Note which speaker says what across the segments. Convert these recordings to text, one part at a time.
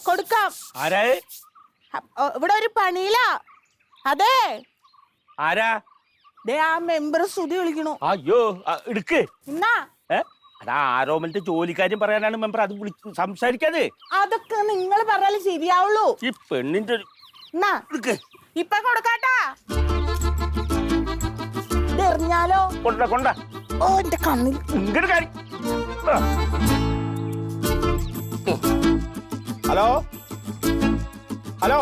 Speaker 1: കൊടുക്കാം.
Speaker 2: ആരാ?
Speaker 1: ഇവിടെ ഒരു പണിയിലാ. അതെ.
Speaker 2: ആരാ?
Speaker 1: ആ മെമ്പർ സ്തുതി വിളിക്കണു.
Speaker 2: അയ്യോ എടുക്ക്.
Speaker 1: എന്നാ
Speaker 2: അതാ ആരോമലിന്റെ ജോലിക്കാര്യം പറയാനാണ് മെമ്പർ. അത് സംസാരിക്കാതെ.
Speaker 1: അതൊക്കെ നിങ്ങൾ പറഞ്ഞാലും ശരിയാവുള്ളൂ.
Speaker 2: ഈ പെണ്ണിന്റെ
Speaker 1: എന്നാ
Speaker 2: എടുക്ക്.
Speaker 1: ഇപ്പൊ കൊടുക്കാട്ടാ. എറിഞ്ഞാലോ?
Speaker 2: കൊണ്ട.
Speaker 1: ഓ എന്റെ കണ്ണിൽ.
Speaker 2: ഇങ്ങോട്ട് കാര്യം. Hello hello.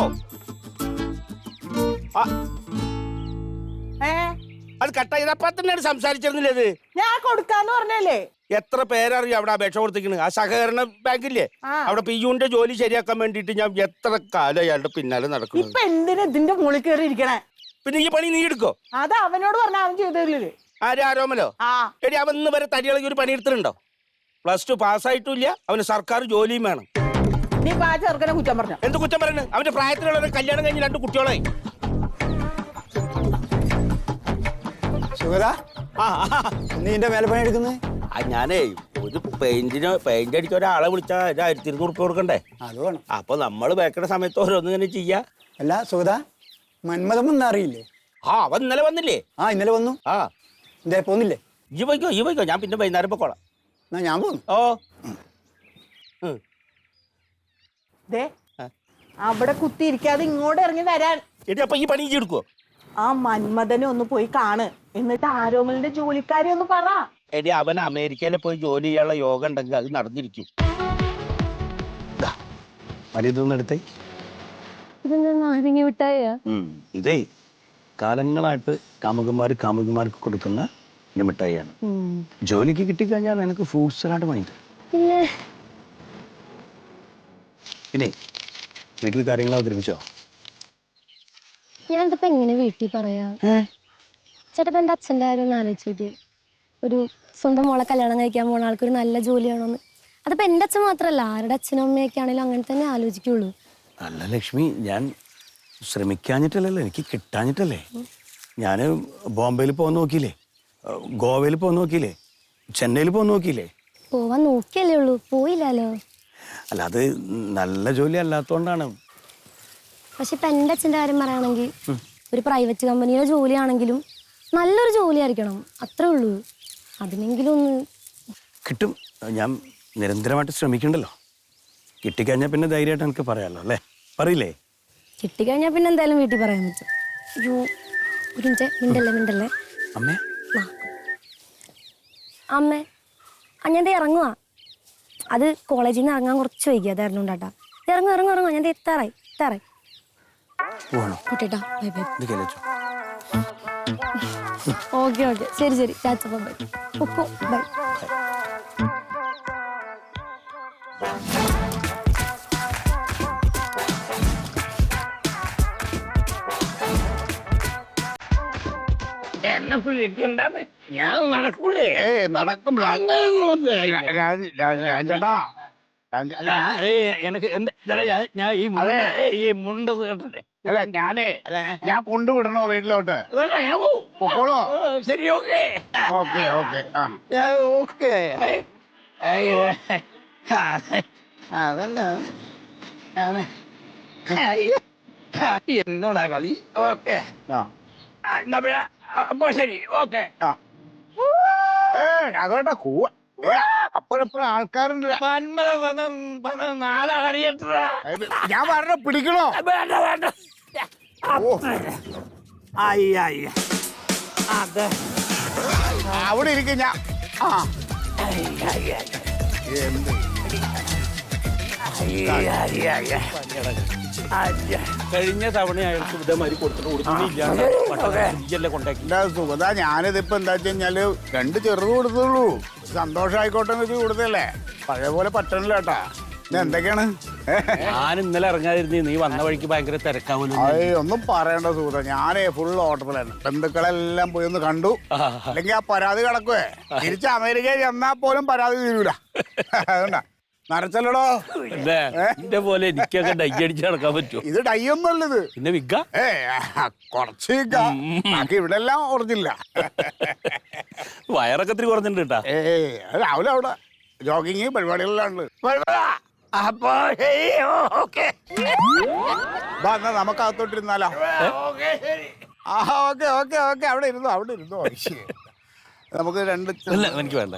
Speaker 2: അത് കട്ടായി. അപ്പൊ തന്നെയാണ് സംസാരിച്ചിരുന്നില്ലേ? അത്
Speaker 1: ഞാൻ കൊടുക്കാന്ന് പറഞ്ഞല്ലേ.
Speaker 2: എത്ര പേരറിയാം അവിടെ അപേക്ഷ കൊടുത്തിരിക്കണ്. ആ സഹകരണ ബാങ്കില്ലേ, അവിടെ പിയുന്റെ ജോലി ശരിയാക്കാൻ വേണ്ടിട്ട് ഞാൻ എത്ര കാലം അയാളുടെ പിന്നാലെ നടക്കുന്നു.
Speaker 1: ഇപ്പൊ എന്തിനാ ഇതിന്റെ മുകളിൽ കയറി ഇരിക്കണേ?
Speaker 2: പിന്നെ ഈ പണി നീ എടുക്കോ?
Speaker 1: അത് അവനോട് പറഞ്ഞ അവൻ ചെയ്തു തരില്ലേ?
Speaker 2: ആര്? ആരോമലോ? എടി അവൻ ഇന്ന് വരെ തടിയിളകി ഒരു പണി എടുത്തിട്ടുണ്ടോ? +2 പാസ്സായിട്ടില്ല. അവന് സർക്കാർ ജോലിയും വേണം.
Speaker 1: നീ ആ ചെറുക്കനെ കുറ്റം പറഞ്ഞോ?
Speaker 2: എന്ത് കുറ്റം പറയുന്നത്? അവന്റെ പ്രായത്തിലുള്ള കല്യാണം കഴിഞ്ഞ് 2 കുട്ടികളായി.
Speaker 3: നീന്റെ മേലെ പണി എടുക്കുന്നത്?
Speaker 2: ഞാനേ ഒരു പെയിന്റ് അടിച്ച ഒരാളെ വിളിച്ചാൽ 1200 ഉറുപ്പിക കൊടുക്കണ്ടേ?
Speaker 3: അത് വേണം.
Speaker 2: അപ്പൊ നമ്മള് വെക്കണ സമയത്ത് ഓരോന്നും ഇങ്ങനെ ചെയ്യാ.
Speaker 3: അല്ല സുഗത, മന്മഥം വന്ന അറിയില്ലേ?
Speaker 2: അവൻ ഇന്നലെ വന്നില്ലേ?
Speaker 3: ഇന്നലെ വന്നു. എന്തേ പോന്നില്ലേ?
Speaker 2: ഈ പോയിക്കോ. ഞാൻ പിന്നെ വൈകുന്നേരം പോക്കോളാം.
Speaker 3: എന്നാ ഞാൻ പോന്നു.
Speaker 1: അവിടെ കുത്തിയിരിക്കാതെ ഇങ്ങോട്ട് ഇറങ്ങി വരാൻ.
Speaker 2: എടി അപ്പൊ ഈ പണി എടുക്കുവോ?
Speaker 1: ആ മന്മഥനെ ഒന്ന് പോയി കാണ്. എന്നിട്ട് ആരോമലിന്റെ ജോലിക്കാരെ ഒന്ന് പറ.
Speaker 2: എടി അവൻ അമേരിക്കയിൽ പോയി ജോലി ചെയ്യാനുള്ള യോഗം ഉണ്ടെങ്കിൽ അത് നടന്നിരിക്കും.
Speaker 3: എടുത്തേ.
Speaker 4: ഇതേ കാലങ്ങളായിട്ട് കാമുകന്മാർക്ക് കൊടുക്കുന്ന മിഠായിയാണ്. ജോലിക്ക് കിട്ടിക്കഴിഞ്ഞാൽ നിനക്ക് ഫ്രൂട്ട്സ് സലാഡ് വാങ്ങിട്ട്. പിന്നെ വീട്ടിൽ കാര്യങ്ങൾ അവതരിപ്പിച്ചോ?
Speaker 5: ഞാനിതിപ്പോ എങ്ങനെ വീട്ടിൽ പറയാ? ചേട്ടപ്പ എന്റെ അച്ഛൻ്റെ കാര്യം ഒന്ന് ആലോചിച്ചിട്ട്, ഒരു സ്വന്തം മോളെ കല്യാണം കഴിക്കാൻ പോണ ആൾക്കൊരു നല്ല ജോലിയാണോന്ന്. അതിപ്പോ എന്റെ അച്ഛൻ മാത്രല്ല, ആരുടെ അച്ഛനും അമ്മയൊക്കെ ആണെങ്കിലും അങ്ങനെ തന്നെ ആലോചിക്കുള്ളൂ.
Speaker 4: അല്ല ലക്ഷ്മി, ഞാൻ ശ്രമിക്കാഞ്ഞിട്ടല്ലല്ലോ, എനിക്ക് കിട്ടാഞ്ഞിട്ടല്ലേ. ഞാൻ ബോംബെയിൽ പോകാൻ നോക്കിയില്ലേ, ഗോവയിൽ പോകാൻ നോക്കിയില്ലേ, ചെന്നൈയിൽ പോകാൻ നോക്കിയില്ലേ.
Speaker 5: പോവാൻ നോക്കിയല്ലേ ഉള്ളൂ, പോയില്ലല്ലോ.
Speaker 4: അല്ല, അത് നല്ല ജോലി അല്ലാത്തോണ്ടാണ്.
Speaker 5: പക്ഷെ ഇപ്പൊ എന്റെ അച്ഛൻ്റെ കാര്യം പറയുകയാണെങ്കിൽ ഒരു പ്രൈവറ്റ് കമ്പനിയുടെ ജോലിയാണെങ്കിലും നല്ലൊരു ജോലി ആയിരിക്കണം, അത്രേ ഉള്ളൂ. അതിനെങ്കിലും ഒന്ന്
Speaker 4: കിട്ടും. ഞാൻ നിരന്തരമായിട്ട് ശ്രമിക്കണ്ടല്ലോ. കിട്ടിക്കഴിഞ്ഞാൽ പിന്നെ ധൈര്യമായിട്ട് എനിക്ക് പറയാമല്ലോ അല്ലേ? പറയില്ലേ?
Speaker 5: കിട്ടിക്കഴിഞ്ഞാൽ പിന്നെ എന്തായാലും വീട്ടിൽ പറയാൻ പറ്റും. അയ്യോ ഒരു മിനിറ്റ്,
Speaker 4: അമ്മേ
Speaker 5: അമ്മേ ഞാൻ ഇറങ്ങുവാ. അത് കോളേജിൽ നിന്ന് ഇറങ്ങാൻ കുറച്ച് വൈകി, അതായിരുന്നു ഉണ്ടാട്ടാ. ഇറങ്ങുക, ഞാൻ എത്താറായി. ഓക്കേട്ടാ, ബൈ ബൈ. ഓക്കെ ശരി ചാച്ചപ്പ ബൈ. ബൈ.
Speaker 6: എന്നെ വിളിക്കണ്ടേ? ഞാൻ നടക്കൂലേ? നടക്കും. എനിക്ക് ഞാൻ ഈ മുണ്ട് കേട്ടില്ലേ?
Speaker 7: ഞാൻ കൊണ്ടുവിടണോ വീട്ടിലോട്ട്? പൊക്കോളോ?
Speaker 6: ശരി, ഓക്കെ. അതല്ല എന്നോടാ കളി. ഓക്കെ, അപ്പൊ ശരി, ഓക്കെ.
Speaker 7: അതോട്ടാ അപ്പോഴെപ്പോഴും ആൾക്കാരുണ്ട്.
Speaker 6: നാളെ അറിയട്ടാ.
Speaker 7: ഞാൻ പറഞ്ഞ പിടിക്കണോ?
Speaker 6: വേണ്ട. അതെ,
Speaker 7: അവിടെ ഇരിക്കും ഞാൻ.
Speaker 2: കഴിഞ്ഞ തവണ അയാൾക്ക് ഇതേമാതിരി കൊടുത്തിട്ട് കൊണ്ടാക്കി.
Speaker 7: സുഗത, ഞാനിതിപ്പോ എന്താ വെച്ച് കഴിഞ്ഞാല് 2 ചെറുത് കൊടുത്തുള്ളൂ. സന്തോഷായിക്കോട്ടെ എന്ന് കൊടുത്തല്ലേ. പഴയ പോലെ പറ്റണില്ല കേട്ടാ. എന്തൊക്കെയാണ്?
Speaker 2: ഞാൻ ഇന്നലെ ഇറങ്ങാതിരുന്നേ, നീ വന്ന വഴിക്ക് ഭയങ്കര തിരക്കാവൂലോ.
Speaker 7: ഒന്നും പറയണ്ട സുഹൃത്ത, ഞാനേ ഫുൾ ഓട്ടത്തിലാണ്. ബന്ധുക്കളെല്ലാം പോയി ഒന്ന് കണ്ടു. അല്ലെങ്കിൽ ആ പരാതി കിടക്കുവേ. തിരിച്ച് അമേരിക്കയിൽ ചെന്നാ പോലും പരാതി തീരൂല. അതുകൊണ്ടാ നരച്ചല്ലടോ.
Speaker 2: എന്റെ പോലെ എനിക്കൊക്കെ ഡൈ അടിച്ച് നടക്കാൻ പറ്റുമോ?
Speaker 7: ഇത് ഡൈ ഒന്നും അല്ലത്,
Speaker 2: പിന്നെ വിഗ്ഗ.
Speaker 7: കുറച്ച് ബാക്കി ഇവിടെ എല്ലാം ഓർജില്ല.
Speaker 2: വയറൊക്കെ ഇത്തിരി കുറഞ്ഞിട്ടുണ്ട് കേട്ടാ.
Speaker 7: രാവിലെ അവിടെ ജോഗിങ് പരിപാടികളിലാണ്.
Speaker 6: അപ്പൊ ശരി ഓക്കെ
Speaker 7: വാ എന്നാ നമുക്ക് അകത്തോട്ടിരുന്നാലോ?
Speaker 6: ശരി.
Speaker 7: ആ ഓക്കെ ഓക്കെ ഓക്കെ അവിടെ ഇരുന്നോ ശ്ശേ. നമുക്ക് രണ്ട്
Speaker 4: ഇല്ല എനിക്ക് വേണ്ട.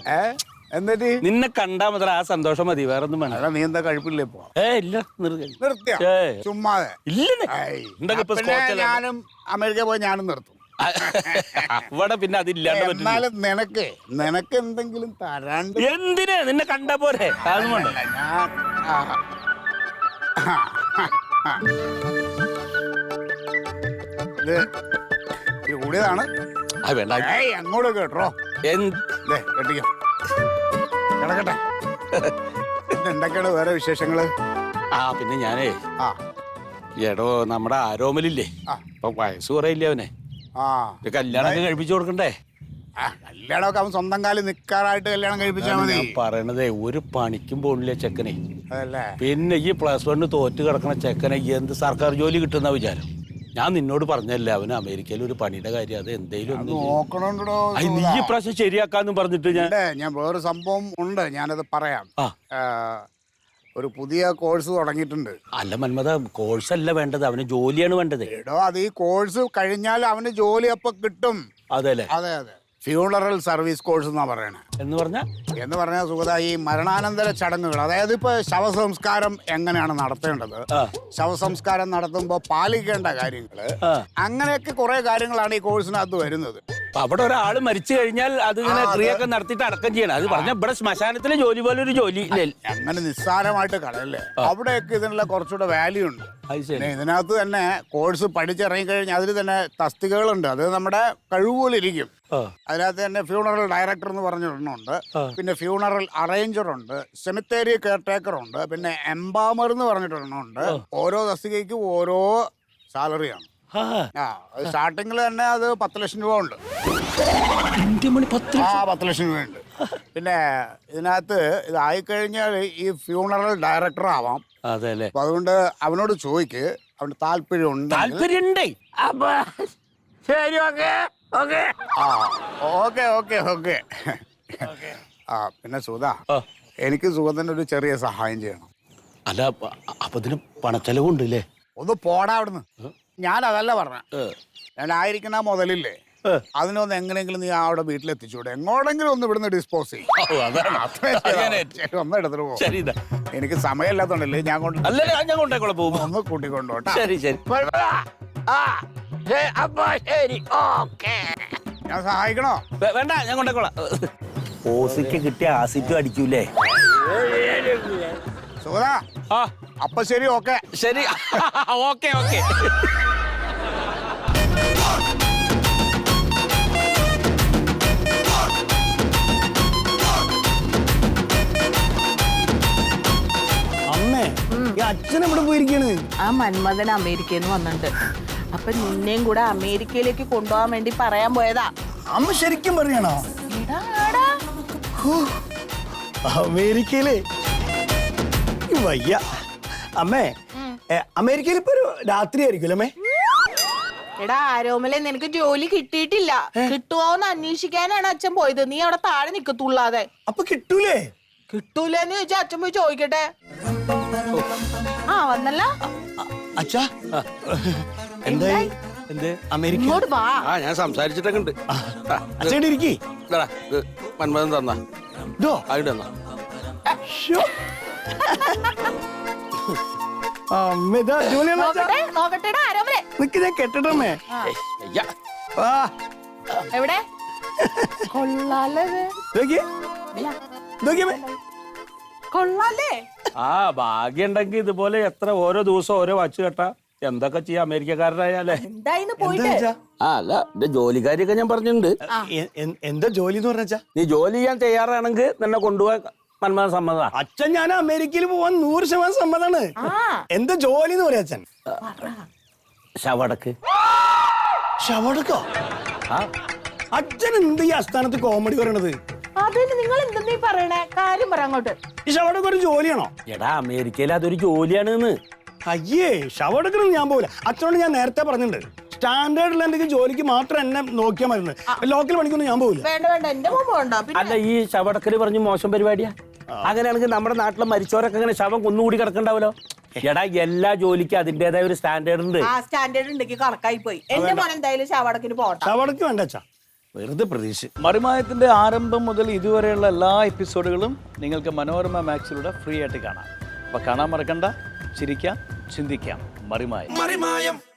Speaker 7: എന്നിട്ട്
Speaker 4: നിന്നെ കണ്ടാ മുതൽ ആ സന്തോഷം മതി, വേറെ ഒന്നും വേണ്ട.
Speaker 7: അല്ല നീ എന്താ കഴിപ്പില്ലേ ഇപ്പൊ?
Speaker 4: ഇല്ല
Speaker 7: നിർത്തിയ
Speaker 4: ഏയ്.
Speaker 7: ചുമ്മാതെ
Speaker 4: ഇല്ലെന്നേ.
Speaker 7: ഏയ്.
Speaker 4: എന്തൊക്കെ ഇപ്പൊ
Speaker 7: പിന്നെ
Speaker 4: സ്കോച്ചിലാണ്?
Speaker 7: ഞാനും അമേരിക്ക പോയി ഞാനും നിർത്തും.
Speaker 4: ഇവിടെ പിന്നെ അതില്ലാണ്ട് പറ്റില്ല.
Speaker 7: എന്നാലും നിനക്ക് എന്തെങ്കിലും തരാണ്ട്
Speaker 4: എന്തിന്? നിന്നെ കണ്ടാ പോരെ, അതൊന്നും വേണ്ട.
Speaker 7: ഞാൻ ഇത് കൂടിയതാണ്.
Speaker 4: അത് വേണ്ട.
Speaker 7: ഏയ് അങ്ങോട്ട് കേട്ടോ. കെട്ടിക്കോ കിടക്കട്ടെ. പിന്നെ എന്തൊക്കെയാണ് വേറെ വിശേഷങ്ങള്?
Speaker 4: പിന്നെ ഞാനേ
Speaker 7: ആ
Speaker 4: എടോ നമ്മുടെ ആരോമലില്ലേ,
Speaker 7: ആ.
Speaker 4: ഇപ്പൊ വയസ്സ് കുറയില്ലേ അവനെ,
Speaker 7: ആ
Speaker 4: ഒരു കല്യാണമൊക്കെ കഴിപ്പിച്ചു കൊടുക്കണ്ടേ?
Speaker 7: കല്യാണമൊക്കെ അവൻ സ്വന്തം കാലിൽ നിൽക്കാറായിട്ട് കല്യാണം കഴിപ്പിച്ചാൽ മതി.
Speaker 4: ഞാൻ പറയണതേ, ഒരു പണിക്കും പോണില്ലേ ചെക്കനെ.
Speaker 7: അതല്ലേ
Speaker 4: പിന്നെ ഈ +1 തോറ്റ് കിടക്കണ ചെക്കനെ എന്ത് സർക്കാർ ജോലി കിട്ടുന്ന വിചാരം? ഞാൻ നിന്നോട് പറഞ്ഞല്ലേ അവന് അമേരിക്കയിൽ ഒരു പണിയുടെ കാര്യം, അത് എന്തേലും ഒന്ന് ചെയ്യ്.
Speaker 7: നോക്കണുണ്ടോ?
Speaker 4: നീ ഈ പ്രാവശ്യം ശരിയാക്കാന്ന് പറഞ്ഞിട്ട്
Speaker 7: ഞാൻ വേറൊരു സംഭവം ഉണ്ട്, ഞാനത് പറയാം.
Speaker 4: ആ.
Speaker 7: ഒരു പുതിയ കോഴ്സ് തുടങ്ങിയിട്ടുണ്ട്.
Speaker 4: അല്ല മന്മത, കോഴ്സ് അല്ല വേണ്ടത്, അവന് ജോലിയാണ് വേണ്ടത്.
Speaker 7: എടോ അത് ഈ കോഴ്സ് കഴിഞ്ഞാൽ അവന് ജോലി അപ്പൊ കിട്ടും.
Speaker 4: അതെ അല്ലേ?
Speaker 7: അതെ ഫ്യൂണറൽ സർവീസ് കോഴ്സ് എന്നാ പറയണേ.
Speaker 4: എന്ന്
Speaker 7: പറഞ്ഞാൽ സുഗത, ഈ മരണാനന്തര ചടങ്ങുകൾ, അതായത് ഇപ്പൊ ശവസംസ്കാരം എങ്ങനെയാണ് നടത്തേണ്ടത്, ശവസംസ്കാരം നടത്തുമ്പോ പാലിക്കേണ്ട കാര്യങ്ങള്, അങ്ങനെയൊക്കെ കുറെ കാര്യങ്ങളാണ് ഈ കോഴ്സിനകത്ത് വരുന്നത്.
Speaker 4: അവിടെ ഒരാള് മരിച്ചു കഴിഞ്ഞാൽ അത് ഇങ്ങനെ ക്രിയൊക്കെ നടത്തിയിട്ട് അടക്കം ചെയ്യണം. അത് പറഞ്ഞ ഇവിടെ ശ്മശാനത്തിലെ ജോലി പോലെ ഒരു ജോലി
Speaker 7: അങ്ങനെ നിസ്സാരമായിട്ട് കളയല്ലേ. അവിടെയൊക്കെ ഇതിനുള്ള കുറച്ചുകൂടെ വാല്യൂ ഉണ്ട്. പിന്നെ ഇതിനകത്ത് തന്നെ കോഴ്സ് പഠിച്ചിറങ്ങിക്കഴിഞ്ഞാൽ അതിൽ തന്നെ തസ്തികകളുണ്ട്. അത് നമ്മുടെ കഴിവുപോലിരിക്കും. അതിനകത്ത് തന്നെ ഫ്യൂണറൽ ഡയറക്ടർ എന്ന് പറഞ്ഞിട്ടുണ്ട്, പിന്നെ ഫ്യൂണറൽ അറേഞ്ചർ ഉണ്ട്, സെമിത്തേരി കെയർ ടേക്കർ ഉണ്ട്, പിന്നെ എംബാമർ എന്ന് പറഞ്ഞിട്ടുണ്ട്. ഓരോ തസ്തികയ്ക്കും ഓരോ സാലറിയാണ്. സ്റ്റാർട്ടിങ്ങിൽ തന്നെ അത് 10 ലക്ഷം രൂപ ഉണ്ട്. 10 ലക്ഷം രൂപ ഉണ്ട്. പിന്നെ ഇതിനകത്ത് ഇതായിക്കഴിഞ്ഞാൽ ഈ ഫ്യൂണറൽ ഡയറക്ടർ ആവാം.
Speaker 4: അതെല്ലേ?
Speaker 7: അപ്പൊ അതുകൊണ്ട് അവനോട് ചോദിക്ക്, അവന് താല്പര്യം
Speaker 4: താല്പര്യണ്ടേ?
Speaker 6: അപ്പൊ ശരി okay okay
Speaker 7: okay okay okay. പിന്നെ സുധ, എനിക്ക് സുഗതന്റെ ഒരു ചെറിയ സഹായം ചെയ്യണം.
Speaker 4: അല്ല അപ്പൊ ഇതിന് പണച്ചെലവുണ്ടല്ലേ?
Speaker 7: ഒന്ന് പോടാ അവിടുന്ന്. ഞാൻ അതല്ല പറഞ്ഞ, ഞാൻ ആയിരിക്കണ മുതലില്ലേ, അതിനൊന്ന് എങ്ങനെയെങ്കിലും നീ അവിടെ വീട്ടിലെത്തിച്ചൂടെ? എങ്ങോടെങ്കിലും ഒന്ന് ഇവിടുന്ന് ഡിസ്പോസ് ചെയ്യും. ഒന്ന് എടുത്തിട്ട് പോകും. എനിക്ക് സമയമില്ലാത്തോണ്ടല്ലേ ഞാൻ
Speaker 4: കൊണ്ടേക്കോളാം.
Speaker 7: ഒന്ന് കൂട്ടിക്കൊണ്ടോട്ടെ.
Speaker 4: ശരി ശരി.
Speaker 6: അപ്പൊ ശരി ഓക്കെ.
Speaker 7: ഞാൻ സഹായിക്കണോ?
Speaker 4: വേണ്ട, ഞാൻ കൊണ്ടേക്കോളാം. ഓസിക്ക് കിട്ടിയ ആസിറ്റും അടിക്കൂലേ?
Speaker 7: സുഗത, അപ്പൊ ശരി ഓക്കെ.
Speaker 4: ശരി ഓക്കെ ഓക്കെ. അമ്മേ, ഈ അച്ഛൻ എവിടെ പോയിരിക്കാണ്?
Speaker 1: ആ മന്മഥൻ അമേരിക്കയിൽ നിന്ന് വന്നിട്ടുണ്ട്. അപ്പൊ നിന്നെയും കൂടെ അമേരിക്കയിലേക്ക് കൊണ്ടുപോകാൻ വേണ്ടി പറയാൻ പോയതാ.
Speaker 3: അമ്മ ശരിക്കും പറയണോ?
Speaker 4: അമേരിക്കയില് വയ്യ. അമ്മേ, അമേരിക്കയിൽ ഇപ്പൊ ഒരു രാത്രി ആയിരിക്കും അമ്മേ?
Speaker 1: എടാ ആരോമലെ, നിനക്ക് ജോലി കിട്ടിയിട്ടില്ല. കിട്ടുവോന്ന് അന്വേഷിക്കാനാണ് അച്ഛൻ പോയത്. നീ അവിടെ താഴെ നിക്കത്തുള്ളാതെ.
Speaker 4: അപ്പൊ കിട്ടൂലേ?
Speaker 1: കിട്ടൂലെന്ന് ചോദിച്ചാ അച്ഛൻ പോയി ചോദിക്കട്ടെ. വന്നല്ല
Speaker 4: അച്ഛാ, എന്തായി? അമേരിക്ക
Speaker 1: ഇങ്ങോട്ട് വാ.
Speaker 2: ഞാൻ സംസാരിച്ചിട്ടൊക്കെ ഉണ്ട്.
Speaker 4: അച്ഛൻ ഇരിക്കി.
Speaker 2: മന്മഥൻ തന്നാ ആയിട്ട് തന്നാ.
Speaker 1: നോക്കട്ടെടാ ആരോമലെ.
Speaker 4: ഞാൻ കെട്ടട്ടമ്മേ.
Speaker 1: എവിടെ കൊള്ളാലേ? കൊള്ളാലേ?
Speaker 4: ഭാഗ്യം ഉണ്ടെങ്കിൽ ഇതുപോലെ എത്ര ഓരോ ദിവസം ഓരോ വച്ച് കെട്ടാ എന്തൊക്കെ ചെയ്യാം അമേരിക്കക്കാരനായാലേ.
Speaker 1: എന്തായിന്ന് പോയിട്ട്?
Speaker 2: അല്ല, എന്റെ ജോലിക്കാരിയൊക്കെ ഞാൻ പറഞ്ഞിട്ടുണ്ട്.
Speaker 4: എന്താ ജോലി എന്ന് പറഞ്ഞാ?
Speaker 2: നീ ജോലി ചെയ്യാൻ തയ്യാറാണെങ്കിൽ നിന്നെ കൊണ്ടുപോകാൻ മന്മഥൻ സമ്മതം.
Speaker 4: അച്ഛൻ ഞാൻ അമേരിക്കയിൽ പോവാൻ 100% സമ്മതാണ്. എന്താ ജോലി എന്ന് പറയാ അച്ഛൻ?
Speaker 2: ശവടക്ക്.
Speaker 4: ശവടക്കോ? അച്ഛൻ എന്ത് ഈ അസ്ഥാനത്ത് കോമഡി പറയണത്?
Speaker 1: അതിന് നിങ്ങൾ എന്തെന്നീ പറയണേ? കാര്യം പറ അങ്ങോട്ട്.
Speaker 4: ഈ ശവടക്ക് ഒരു ജോലിയാണോ?
Speaker 2: എടാ അമേരിക്കയിൽ അതൊരു ജോലിയാണ്.
Speaker 4: അയ്യേ, ശവടക്കൊന്നും ഞാൻ പോകില്ല. അച്ഛനോട് ഞാൻ നേരത്തെ പറഞ്ഞിട്ടുണ്ട്, സ്റ്റാൻഡേർഡിൽ എന്തെങ്കിലും ജോലിക്ക് മാത്രം എന്നെ നോക്കിയാൽ മതി. ലോക്കൽ പണിക്കൊന്നും ഞാൻ പോകില്ല.
Speaker 1: വേണ്ട വേണ്ട, എന്റെ മോൻ പോകണ്ട.
Speaker 2: അല്ല, ഈ ശവടക്കല് പറഞ്ഞു മോശം പരിപാടിയാ. അങ്ങനെയാണെങ്കിൽ നമ്മുടെ നാട്ടിലെ മരിച്ചവരൊക്കെ ഇങ്ങനെ ശവം കുന്നുകൂടി കിടക്കണ്ടാവല്ലോ. എടാ എല്ലാ ജോലിക്കും അതിന്റേതായ ഒരു സ്റ്റാൻഡേർഡ് ഉണ്ട്.
Speaker 1: ആ സ്റ്റാൻഡേർഡ് ഉണ്ടെങ്കിൽ കണക്കായി പോയി. എന്റെ മോൻ എന്തായാലും ശവടക്കിന് പോട്ടെ.
Speaker 4: ശവടക്ക് വേണ്ട അച്ഛാ, വെറുതെ പ്രതീക്ഷ.
Speaker 8: മറിമായത്തിന്റെ ആരംഭം മുതൽ ഇതുവരെയുള്ള എല്ലാ എപ്പിസോഡുകളും നിങ്ങൾക്ക് മനോരമ മാക്സിലൂടെ ഫ്രീ ആയിട്ട് കാണാം. അപ്പൊ കാണാൻ മറക്കണ്ട. ചിരിക്കാം, ചിന്തിക്കാം. മറിമായം.